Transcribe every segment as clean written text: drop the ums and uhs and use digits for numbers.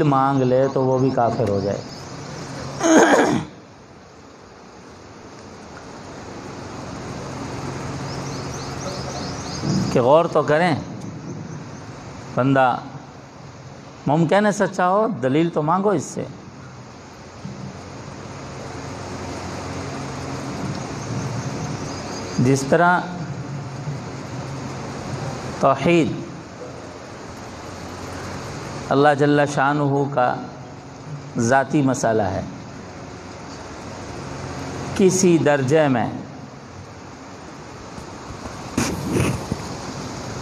مانگ لے تو وہ بھی کافر ہو جائے۔ کہ غور تو کریں، بندہ ممکن ہے سچا ہو، دلیل تو مانگو اس سے۔ جس طرح توحید اللہ جل شانہ کا ذاتی مسئلہ ہے، کسی درجے میں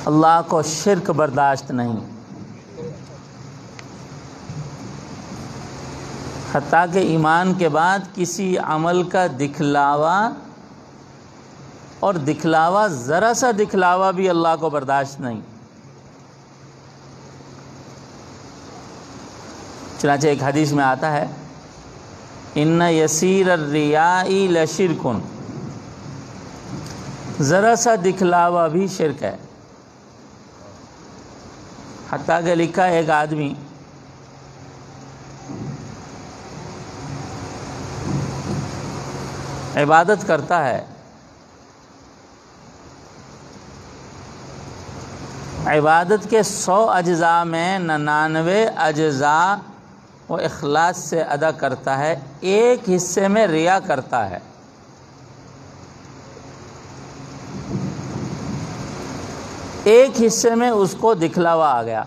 اللہ کو شرک برداشت نہیں، حتیٰ کہ ایمان کے بعد کسی عمل کا دکھلاوا، اور دکھلاوا ذرا سا دکھلاوا بھی اللہ کو برداشت نہیں۔ چنانچہ ایک حدیث میں آتا ہے ان یسیر الریاء لشرک، ذرا سا دکھلاوا بھی شرک ہے۔ حتیٰ کہ لکھا ایک آدمی عبادت کرتا ہے، عبادت کے 100 اجزاء میں 99 اجزاء وہ اخلاص سے ادا کرتا ہے، ایک حصے میں ریا کرتا ہے۔ ایک حصے میں اس کو دکھلاوا آ گیا،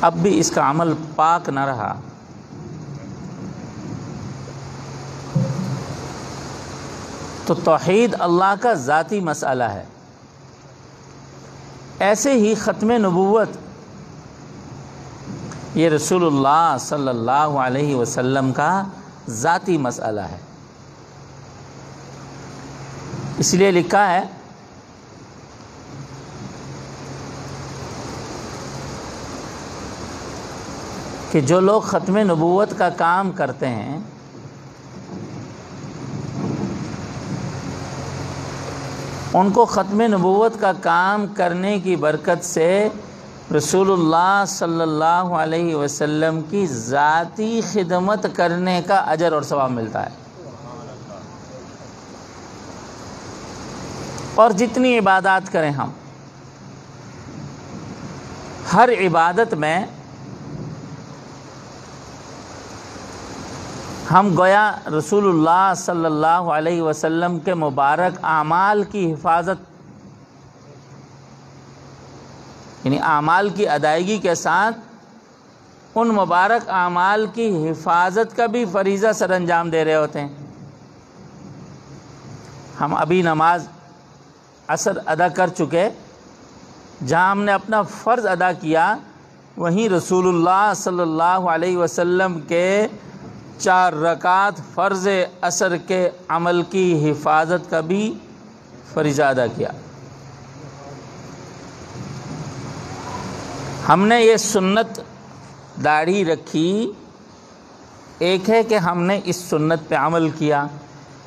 اب بھی اس کا عمل پاک نہ رہا۔ تو توحید اللہ کا ذاتی مسئلہ ہے۔ ایسے ہی ختم نبوت یہ رسول اللہ صلی اللہ علیہ وسلم کا ذاتی مسئلہ ہے۔ اس لیے لکھا ہے کہ جو لوگ ختم نبوت کا کام کرتے ہیں ان کو ختم نبوت کا کام کرنے کی برکت سے رسول اللہ صلی اللہ علیہ وسلم کی ذاتی خدمت کرنے کا اجر اور ثواب ملتا ہے۔ اور جتنی عبادات کریں ہم، ہر عبادت میں ہم گویا رسول اللہ صلی اللہ علیہ وسلم کے مبارک اعمال کی حفاظت، یعنی اعمال کی ادائیگی کے ساتھ ان مبارک اعمال کی حفاظت کا بھی فریضہ سر انجام دے رہے ہوتے ہیں۔ ہم ابھی نماز عصر ادا کر چکے، جہاں ہم نے اپنا فرض ادا کیا، وہیں رسول اللہ صلی اللہ علیہ وسلم کے 4 رکعت فرض عصر کے عمل کی حفاظت کا بھی فریضہ ادا کیا۔ ہم نے یہ سنت داڑھی رکھی، ایک ہے کہ ہم نے اس سنت پہ عمل کیا،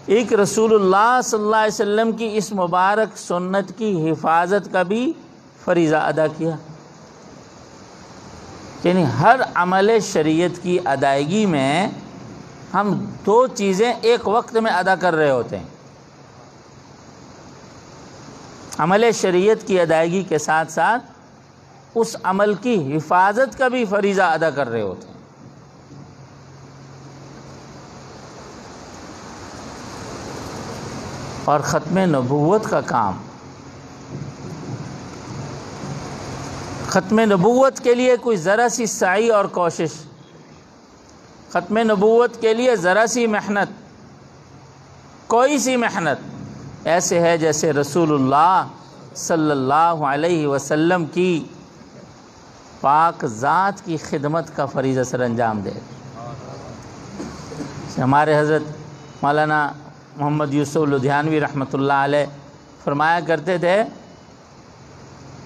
ایک رسول اللہ صلی اللہ علیہ وسلم کی اس مبارک سنت کی حفاظت کا بھی فریضہ ادا کیا۔ یعنی ہر عمل شریعت کی ادائیگی میں ہم 2 چیزیں ایک وقت میں ادا کر رہے ہوتے ہیں، عمل شریعت کی ادائیگی کے ساتھ ساتھ اس عمل کی حفاظت کا بھی فریضہ ادا کر رہے ہوتے ہیں۔ اور ختم نبوت کا کام، ختم نبوت کے لیے کوئی ذرا سی سعی اور کوشش، ختم نبوت کے لیے ذرا سی محنت، کوئی سی محنت، ایسے ہے جیسے رسول اللہ صلی اللہ علیہ وسلم کی پاک ذات کی خدمت کا فریضہ سر انجام دے۔ ہمارے حضرت مولانا محمد یوسف لدھیانوی رحمۃ اللہ علیہ فرمایا کرتے تھے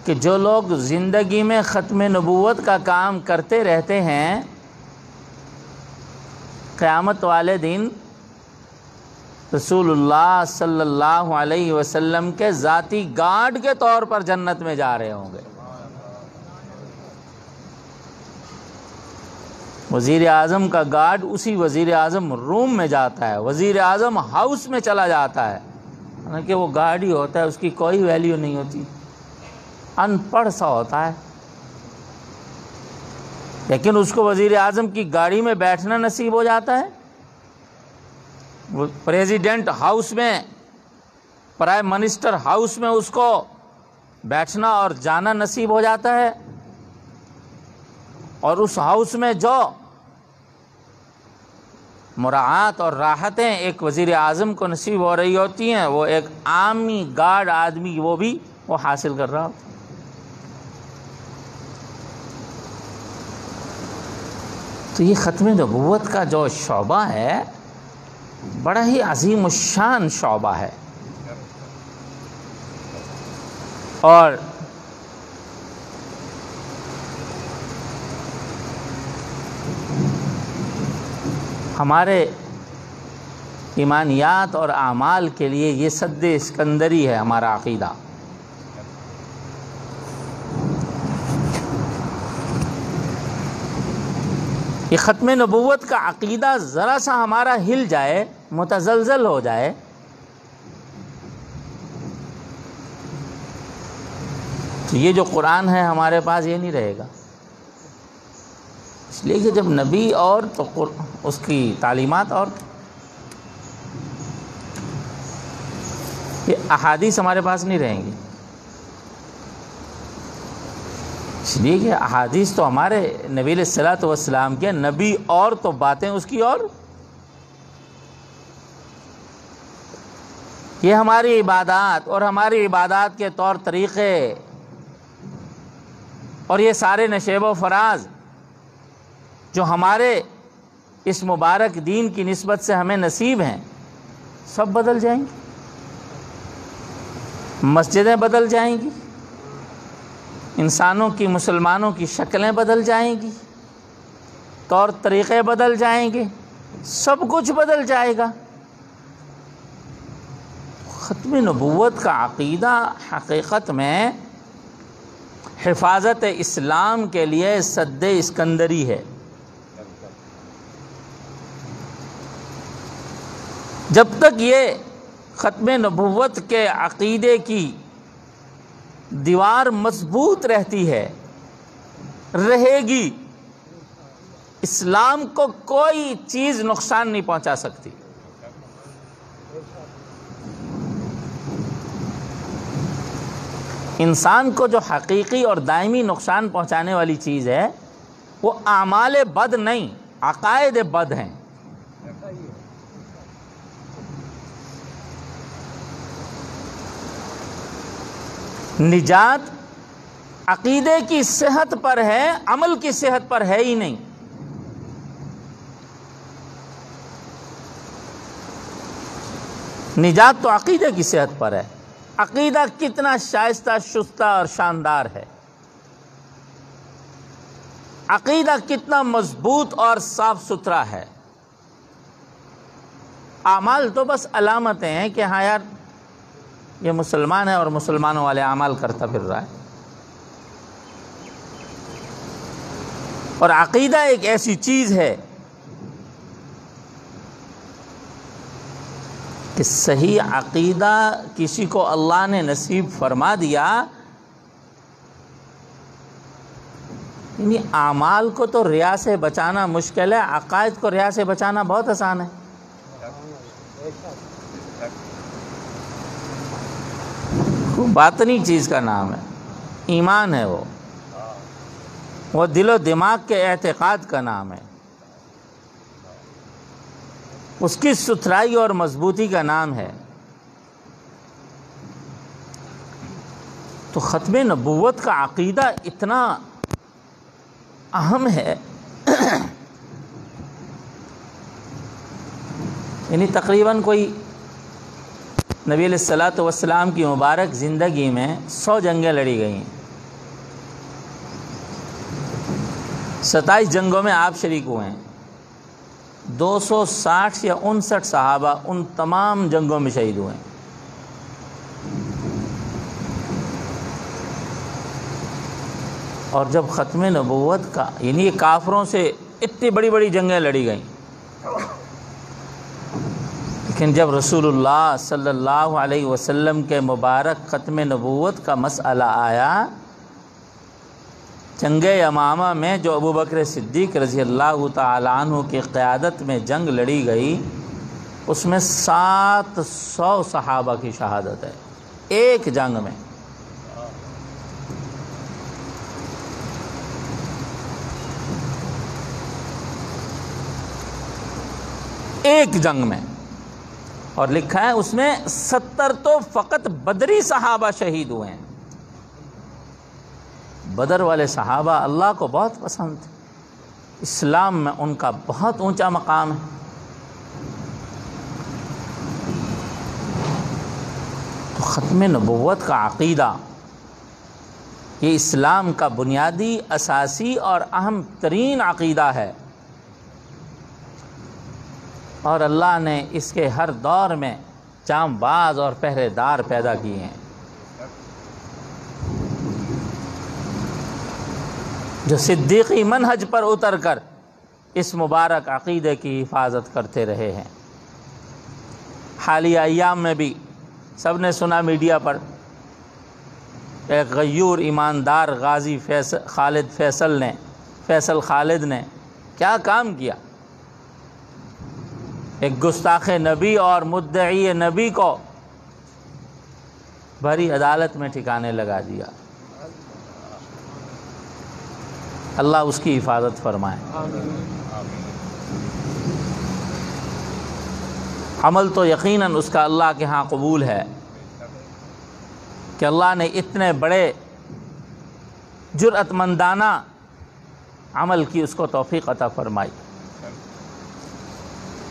کہ جو لوگ زندگی میں ختم نبوت کا کام کرتے رہتے ہیں، قیامت والے دن رسول اللہ صلی اللہ علیہ وسلم کے ذاتی گارڈ کے طور پر جنت میں جا رہے ہوں گے۔ وزیر اعظم کا گارڈ اسی وزیر اعظم روم میں جاتا ہے، وزیر اعظم ہاؤس میں چلا جاتا ہے، حالانکہ وہ گارڈ ہی ہوتا ہے، اس کی کوئی ویلیو نہیں ہوتی، ان پڑھ سا ہوتا ہے، لیکن اس کو وزیر اعظم کی گاڑی میں بیٹھنا نصیب ہو جاتا ہے، وہ پریزیڈنٹ ہاؤس میں، پرائم منسٹر ہاؤس میں اس کو بیٹھنا اور جانا نصیب ہو جاتا ہے، اور اس ہاؤس میں جو مراعات اور راحتیں ایک وزیر اعظم کو نصیب ہو رہی ہوتی ہیں، وہ ایک عامی گارڈ آدمی وہ حاصل کر رہا ہوتا ہے۔ تو یہ ختم نبوت کا جو شعبہ ہے بڑا ہی عظیم الشان شعبہ ہے، اور ہمارے ایمانیات اور اعمال کے لیے یہ سد اسکندری ہے ہمارا عقیدہ۔ یہ ختم نبوت کا عقیدہ ذرا سا ہمارا ہل جائے، متزلزل ہو جائے، تو یہ جو قرآن ہے ہمارے پاس یہ نہیں رہے گا، اس لیے کہ جب نبی اور تو اس کی تعلیمات اور یہ احادیث ہمارے پاس نہیں رہیں گی، اس لیے کہ احادیث تو ہمارے نبی علیہ الصلوۃ والسلام کے، نبی اور تو باتیں اس کی اور، یہ ہماری عبادات اور ہماری عبادات کے طور طریقے اور یہ سارے نشیب و فراز جو ہمارے اس مبارک دین کی نسبت سے ہمیں نصیب ہیں، سب بدل جائیں گی، مسجدیں بدل جائیں گی، انسانوں کی، مسلمانوں کی شکلیں بدل جائیں گی، طور طریقے بدل جائیں گے، سب کچھ بدل جائے گا۔ ختم نبوت کا عقیدہ حقیقت میں حفاظت اسلام کے لیے سد اسکندری ہے۔ جب تک یہ ختم نبوت کے عقیدے کی دیوار مضبوط رہتی ہے، رہے گی، اسلام کو کوئی چیز نقصان نہیں پہنچا سکتی۔ انسان کو جو حقیقی اور دائمی نقصان پہنچانے والی چیز ہے وہ اعمال بد نہیں، عقائد بد ہیں۔ نجات عقیدے کی صحت پر ہے، عمل کی صحت پر ہے ہی نہیں۔ نجات تو عقیدے کی صحت پر ہے۔ عقیدہ کتنا شائستہ، شستہ اور شاندار ہے، عقیدہ کتنا مضبوط اور صاف ستھرا ہے۔ اعمال تو بس علامتیں ہیں کہ ہاں یار یہ مسلمان ہے اور مسلمانوں والے اعمال کرتا پھر رہا ہے، اور عقیدہ ایک ایسی چیز ہے کہ صحیح عقیدہ کسی کو اللہ نے نصیب فرما دیا، یعنی اعمال کو تو ریا سے بچانا مشکل ہے، عقائد کو ریا سے بچانا بہت آسان ہے۔ باطنی چیز کا نام ہے، ایمان ہے، وہ دل و دماغ کے اعتقاد کا نام ہے، اس کی ستھرائی اور مضبوطی کا نام ہے۔ تو ختم نبوت کا عقیدہ اتنا اہم ہے، یعنی تقریباً کوئی نبی علیہ الصلوۃ والسلام کی مبارک زندگی میں 100 جنگیں لڑی گئی ہیں، 27 جنگوں میں آپ شریک ہوئے ہیں، 260 یا 59 صحابہ ان تمام جنگوں میں شہید ہوئے ہیں۔ اور جب ختم نبوت کا، یعنی یہ کافروں سے اتنی بڑی بڑی جنگیں لڑی گئیں، لیکن جب رسول اللہ صلی اللہ علیہ وسلم کے مبارک ختم نبوت کا مسئلہ آیا، جنگ یمامہ میں جو ابو بکر صدیق رضی اللہ تعالی عنہ کی قیادت میں جنگ لڑی گئی، اس میں 700 صحابہ کی شہادت ہے ایک جنگ میں۔ ایک جنگ میں، اور لکھا ہے اس میں 70 تو فقط بدری صحابہ شہید ہوئے ہیں۔ بدر والے صحابہ اللہ کو بہت پسند تھے، اسلام میں ان کا بہت اونچا مقام ہے۔ تو ختم نبوت کا عقیدہ یہ اسلام کا بنیادی، اساسی اور اہم ترین عقیدہ ہے، اور اللہ نے اس کے ہر دور میں جام باز اور پہرے دار پیدا کیے ہیں جو صدیقی منہج پر اتر کر اس مبارک عقیدے کی حفاظت کرتے رہے ہیں۔ حالیہ ایام میں بھی سب نے سنا میڈیا پر، ایک غیور ایماندار غازی فیصل خالد نے کیا کام کیا، ایک گستاخ نبی اور مدعی نبی کو بھری عدالت میں ٹھکانے لگا دیا۔ اللہ اس کی حفاظت فرمائے۔ عمل تو یقیناً اس کا اللہ کے ہاں قبول ہے کہ اللہ نے اتنے بڑے جرأت مندانہ عمل کی اس کو توفیق عطا فرمائی،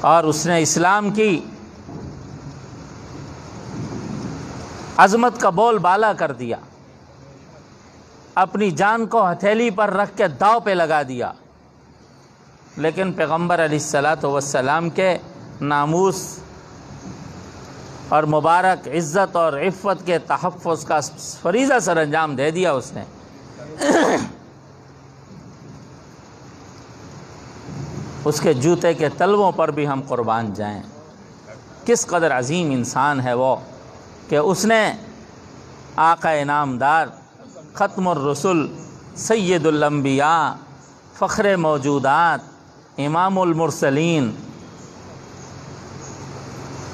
اور اس نے اسلام کی عظمت کا بول بالا کر دیا، اپنی جان کو ہتھیلی پر رکھ کے داؤ پہ لگا دیا، لیکن پیغمبر علیہ الصلاۃ والسلام کے ناموس اور مبارک عزت اور عفت کے تحفظ کا فریضہ سر انجام دے دیا اس نے۔ اس کے جوتے کے تلووں پر بھی ہم قربان جائیں۔ کس قدر عظیم انسان ہے وہ کہ اس نے آقا انعامدار، ختم الرسل، سید الانبیاء، فخر موجودات، امام المرسلین،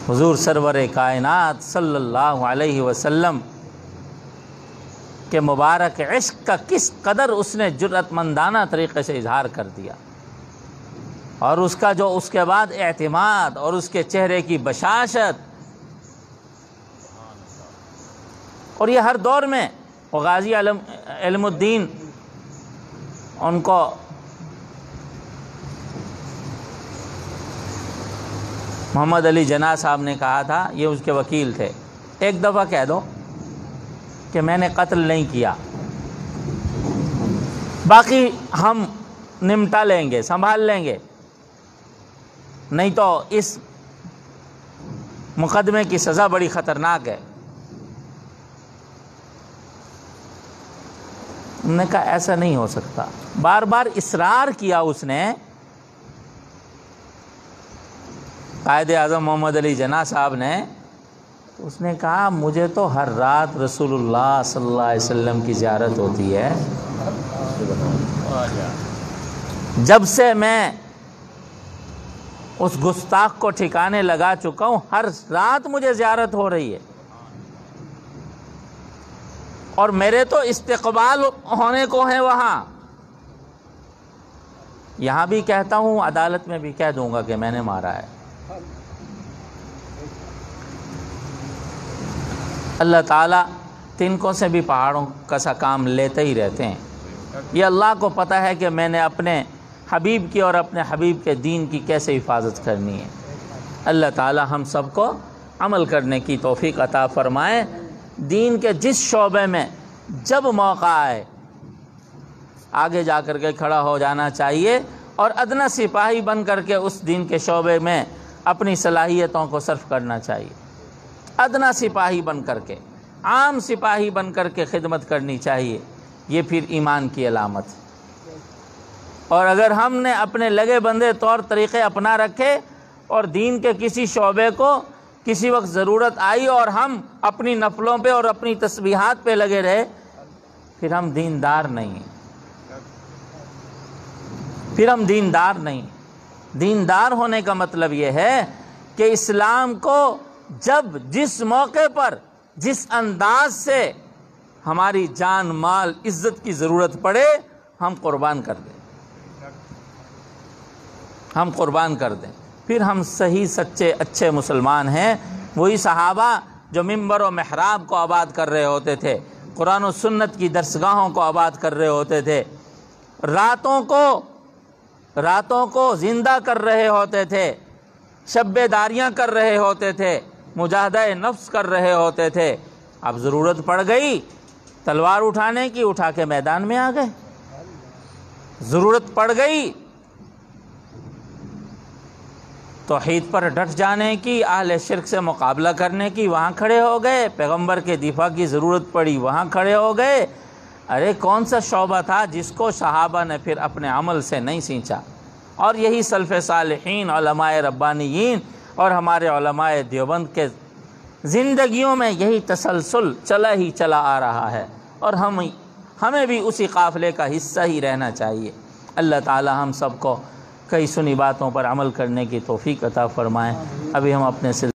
حضور سرور کائنات صلی اللہ علیہ وسلم کے مبارک عشق کا کس قدر اس نے جرأت مندانہ طریقے سے اظہار کر دیا، اور اس کا جو اس کے بعد اعتماد اور اس کے چہرے کی بشاشت، اور یہ ہر دور میں وہ غازی علم الدین، ان کو محمد علی جناح صاحب نے کہا تھا، یہ اس کے وکیل تھے، ایک دفعہ کہہ دو کہ میں نے قتل نہیں کیا، باقی ہم نمٹا لیں گے، سنبھال لیں گے، نہیں تو اس مقدمے کی سزا بڑی خطرناک ہے۔ انہوں نے کہا ایسا نہیں ہو سکتا، بار بار اصرار کیا اس نے۔ قائد اعظم محمد علی جناح صاحب نے، تو اس نے کہا مجھے تو ہر رات رسول اللہ صلی اللہ علیہ وسلم کی زیارت ہوتی ہے، جب سے میں اس گستاخ کو ٹھکانے لگا چکا ہوں ہر رات مجھے زیارت ہو رہی ہے، اور میرے تو استقبال ہونے کو ہیں وہاں، یہاں بھی کہتا ہوں، عدالت میں بھی کہہ دوں گا کہ میں نے مارا ہے۔ اللہ تعالیٰ تنکوں سے بھی پہاڑوں کا سا کام لیتے ہی رہتے ہیں۔ یہ اللہ کو پتہ ہے کہ میں نے اپنے حبیب کی اور اپنے حبیب کے دین کی کیسے حفاظت کرنی ہے۔ اللہ تعالیٰ ہم سب کو عمل کرنے کی توفیق عطا فرمائے۔ دین کے جس شعبے میں جب موقع آئے آگے جا کر کے کھڑا ہو جانا چاہیے، اور ادنا سپاہی بن کر کے اس دین کے شعبے میں اپنی صلاحیتوں کو صرف کرنا چاہیے، ادنا سپاہی بن کر کے، عام سپاہی بن کر کے خدمت کرنی چاہیے۔ یہ پھر ایمان کی علامت ہے۔ اور اگر ہم نے اپنے لگے بندے طور طریقے اپنا رکھے اور دین کے کسی شعبے کو کسی وقت ضرورت آئی اور ہم اپنی نفلوں پہ اور اپنی تسبیحات پہ لگے رہے، پھر ہم دیندار نہیں ہیں، پھر ہم دیندار نہیں۔ دیندار ہونے کا مطلب یہ ہے کہ اسلام کو جب جس موقع پر جس انداز سے ہماری جان مال عزت کی ضرورت پڑے ہم قربان کر دیں، ہم قربان کر دیں، پھر ہم صحیح سچے اچھے مسلمان ہیں۔ وہی صحابہ جو ممبر و محراب کو آباد کر رہے ہوتے تھے، قرآن و سنت کی درسگاہوں کو آباد کر رہے ہوتے تھے، راتوں کو زندہ کر رہے ہوتے تھے، شب داریاں کر رہے ہوتے تھے، مجاہدہ نفس کر رہے ہوتے تھے۔ اب ضرورت پڑ گئی تلوار اٹھانے کی، اٹھا کے میدان میں آ گئے۔ ضرورت پڑ گئی توحید پر ڈٹ جانے کی، اہل شرک سے مقابلہ کرنے کی، وہاں کھڑے ہو گئے۔ پیغمبر کے دفاع کی ضرورت پڑی، وہاں کھڑے ہو گئے۔ ارے کون سا شعبہ تھا جس کو صحابہ نے پھر اپنے عمل سے نہیں سینچا؟ اور یہی سلف صالحین، علماء ربانیین اور ہمارے علماء دیوبند کے زندگیوں میں یہی تسلسل چلا آ رہا ہے، اور ہمیں بھی اسی قافلے کا حصہ ہی رہنا چاہیے۔ اللہ تعالی ہم سب کو کئی سنی باتوں پر عمل کرنے کی توفیق عطا فرمائیں۔ ابھی ہم اپنے